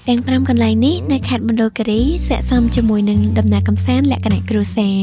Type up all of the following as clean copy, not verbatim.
ទាំង5កន្លែងនេះនៅខេត្តមណ្ឌលគិរីស័ក្តិសមជាមួយនឹងដំណើរកម្សាន្តលក្ខណៈគ្រួសារ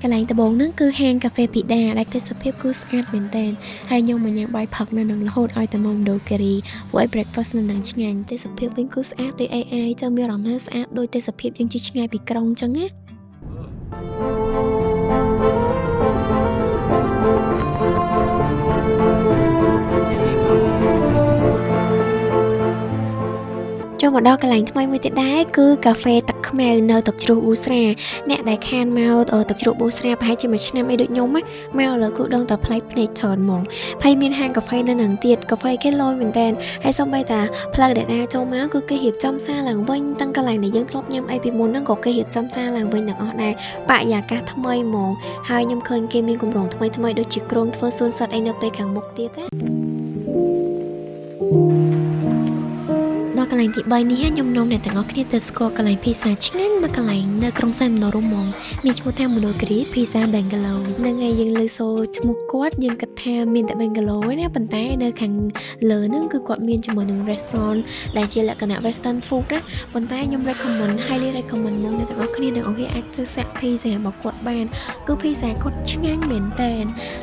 កន្លែងដំបូងហ្នឹងគឺហាងកាហ្វេពីដាដែលទេសភាពគឺស្អាតមែនទែនហើយខ្ញុំមកញ៉ាំបាយផឹកនៅនឹងរហូតឲ្យតែមកមណ្ឌលគិរីពួកឲ្យ breakfast នៅនឹងឆ្ងាញ់ទេសភាពវិញគឺស្អាតដូច AI ចាំមានអារម្មណ៍ថាស្អាតដូចទេសភាពយើងជិះឆ្ងាយពីក្រុងអញ្ចឹងណាចូលមកដល់កន្លែងថ្មីមួយទៀតដែរគឺកាហ្វេទឹកខ្មៅនៅទឹកជ្រោះប៊ូស្រាអ្នកដែលខានមកទឹកជ្រោះប៊ូស្រាប្រហែលជាមួយឆ្នាំអីដូចខ្ញុំមកឥឡូវគឺដងតែផ្លែភ្នែកច្រើនហ្មងហើយមានហាងកាហ្វេនៅនឹងទៀតកាហ្វេគេលយមែនតើហើយសូម្បីតែផ្លូវដែលដើរចូលមកគឺគេរៀបចំសារឡើងវិញទាំងកន្លែងដែលយើងធ្លាប់ញ៉ាំអីពីមុនហ្នឹងក៏គេរៀបចំសារឡើងវិញទាំងអស់ដែរបរិយាកាសថ្មីហ្មងហើយខ្ញុំឃើញគេមានគម្រោងថ្មីដូចជាក្រុងធ្វើសួនសត្វអីនៅពេលខាងមុខទៀតណាកន្លែងទី3នេះខ្ញុំនាំអ្នកទាំងអស់គ្នាទៅស្គាល់កន្លែងភីសាឆ្ងាញ់មួយកន្លែងនៅក្រុងសែនមនោរម្យហ្មងមានឈ្មោះថាមណ្ឌលគិរីភីសា Bungalow នឹងឯងយើងលើសូឈ្មោះគាត់យើងគិតថាមានតែ Bungalow ឯណាប៉ុន្តែនៅខាងលើហ្នឹងគឺគាត់មានជាមួយនឹង restaurant ដែលជាលក្ខណៈ western food ណាប៉ុន្តែខ្ញុំ recommend highly recommend មកអ្នកទាំងអស់គ្នានឹងអាចធ្វើសាក់ភីសារបស់គាត់បានគឺភីសាគាត់ឆ្ងាញ់មែនតើ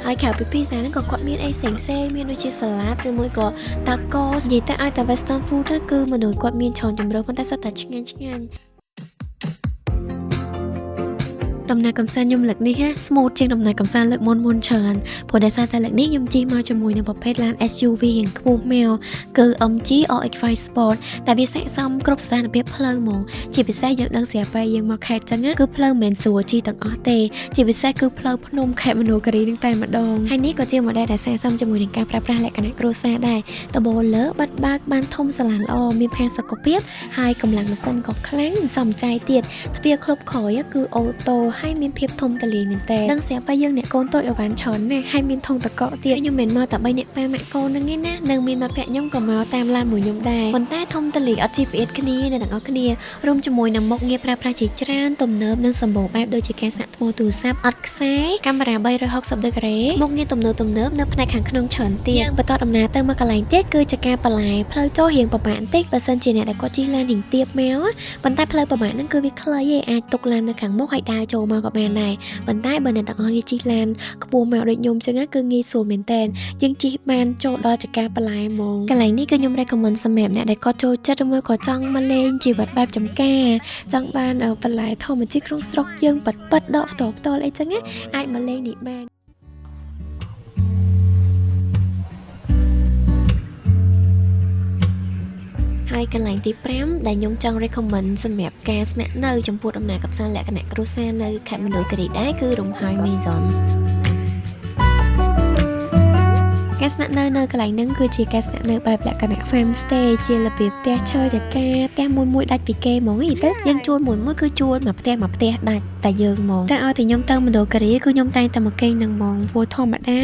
ហើយក្រៅពីភីសាហ្នឹងក៏គាត់មានអីផ្សេងៗមានដូចជា salad ឬមួយក៏ tacos និយាយទៅឲ្យតែ western food គឺមនុស្សគាត់មានច្រើនជម្រើសប៉ុន្តែសុទ្ធតែឆ្ងាញ់ដំណើរកំសាន្តខ្ញុំលើកនេះ smooth ជាងដំណើរកំសាន្តលើកមុនច្រើនព្រោះដោយសារតែលើកនេះខ្ញុំជិះមកជាមួយនឹងប្រភេទឡាន SUV រៀងខ្ពស់មកគឺ MG RX5 Sport ដែលវាស័ក្តិសមគ្រប់ស្ថានភាពផ្លូវហ្មងជាពិសេសយើងដឹងស្រាប់ហើយយើងមកខេត្តចឹងគឺផ្លូវមិនស្រួលជិះទាំងអស់ទេជាពិសេសគឺផ្លូវភ្នំខេត្តមណ្ឌលគិរីនឹងតែម្ដងហើយនេះក៏ជា model ដែលស័ក្តិសមជាមួយនឹងការប្រើប្រាស់លក្ខណៈគ្រួសារដែរដបូលលើបិទបើកបានធំសាឡានល្អមានផាសុខភាពហើយកម្លាំងម៉ាស៊ីនក៏ខ្លាំងសមចៃទៀតទ្វារគ្រប់ក្រោយគឺអូតូហើយមានភាពធំទលាយមែនតើដឹងស្រាប់ហើយយើងអ្នកកូនតូចអវ៉ាន់ច្រើនណាស់ហើយមានធុងតកកទៀតខ្ញុំមិនមកតែ3អ្នកប៉ាម៉ាក់កូនហ្នឹងឯណានឹងមានមិត្តភក្តិខ្ញុំក៏មកតាមឡានមួយខ្ញុំដែរប៉ុន្តែធំទលាយអត់ GPS គ្នាអ្នកទាំងអស់គ្នារួមជាមួយនឹងមុខងារប្រើប្រាស់ជាច្រើនទំនើបនិងសម្បូរបែបដូចជាការសាក់ថ្មទូរស័ព្ទអត់ខ្សែកាមេរ៉ា360ដឺក្រេមុខងារទំនើបនៅផ្នែកខាងក្នុងច្រើនទៀតយើងបន្តដំណើរទៅមកកន្លែងទៀតគឺចកាបន្លែផ្លូវចូលរៀងប្រហែលបន្តិចបើសិនជាអ្នកដែលគាត់ជិះឡានរៀងទៀបមកប៉ុន្តែផ្លូវប្រហែលហ្នឹងគឺវាខ្លីឯងអាចទុកឡាននៅខាងមុខហើយដើរចូលមកក៏បានដែរប៉ុន្តែបើអ្នកទាំងអស់គ្នាជិះឡានខ្ពស់មកដូចខ្ញុំចឹងគឺងាយស្រួលមែនតើយើងជិះបានចូលដល់ចកាបន្លែហ្មងកន្លែងនេះគឺខ្ញុំ recommend សម្រាប់អ្នកដែលគាត់ចូលចិត្តឬមួយក៏ចង់មកលេងជីវិតបែបចំការចង់បានបន្លែធម្មជាតិក្នុងស្រុកយើងប៉ិតដកផ្ទាល់អីចឹងអាចមកលេងនេះបានហើយកន្លែងទី5ដែលខ្ញុំចង់ recommend សម្រាប់ការស្នាក់នៅចំពោះដំណើរកម្សាន្តលក្ខណៈគ្រួសារនៅខេត្តមណ្ឌលគិរីដែរគឺរំហើយ Maison ការស្នាក់នៅកន្លែងហ្នឹងគឺជាការស្នាក់នៅបែបលក្ខណៈ farm stay ជារបៀបផ្ទះឈើចកាផ្ទះមួយដាច់ពីគេហ្មងទៅយើងជួលមួយគឺជួលមួយផ្ទះដាច់តែយើងហ្មងតែឲ្យតែខ្ញុំទៅមណ្ឌលគិរីគឺខ្ញុំតែងតែមកគេងនឹងហ្មងព្រោះធម្មតា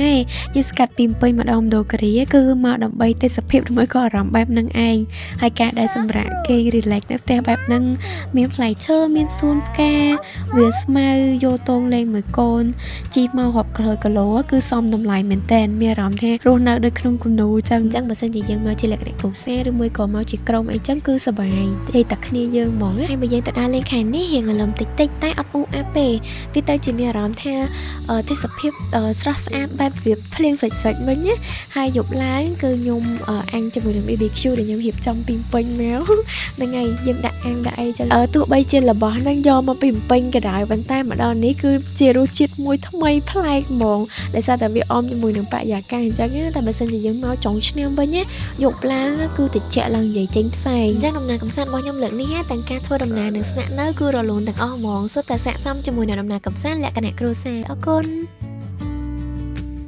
យើងស្កាត់ពីពេញមកដល់មណ្ឌលគិរីគឺមកដើម្បីទេសភាពឬមួយក៏អារម្មណ៍បែបហ្នឹងឯងហើយការដែលសម្រាប់គេ relax នៅផ្ទះបែបហ្នឹងមានផ្លែឈើមានសួនផ្កាវាស្មៅយោតងលេងមួយកូនជីមករាប់គីឡូគឺសមតម្លៃមែនតើមានអារម្មណ៍ថារស់នៅដូចក្នុងគំនូចឹងបើសិនជាយើងមកជាលក្ខណៈគ្រួសារឬមួយក៏មកជាក្រុមអីចឹងគឺសប្បាយទេតែគ្នាយើងហ្មងហើយបើយើងទៅដើរលេងខែនេះរៀងអលឹមតិចតែអត់អ៊ូអាប់ទេវាទៅជាមានអារម្មណ៍ថាទេសភាពស្រស់ស្អាតបែបវាភ្លៀងសិចវិញណាហើយយប់ឡើងគឺខ្ញុំអាំងជាមួយនឹង BBQ ដែលខ្ញុំរៀបចំពីពេញមកហ្នឹងហើយយើងដាក់អាំងដាក់អីចឹងទោះបីជារបស់ហ្នឹងយកមកពីពេញក៏ដោយប៉ុន្តែមកដល់នេះគឺជារសជាតិមួយថ្មីប្លែកហ្មងដោយសារតែវាអមជាមួយនឹងបរិយាកាសអញ្ចឹងតែបើសិនជាយើងមកចុងឆ្នាំវិញណាយប់ឡើងគឺតិចឡើងនិយាយចេញផ្សេងអញ្ចឹងដំណើរកម្សាន្តរបស់ខ្ញុំលើកនេះទាំងការធ្វើដំណើរនិងស្នាក់នៅគឺរលូនទាំងអស់ហ្មងសុទ្ធតែស័ក្តិសមជាមួយនឹងដំណើរកម្សាន្តលក្ខណៈគ្រួសារអរគុណ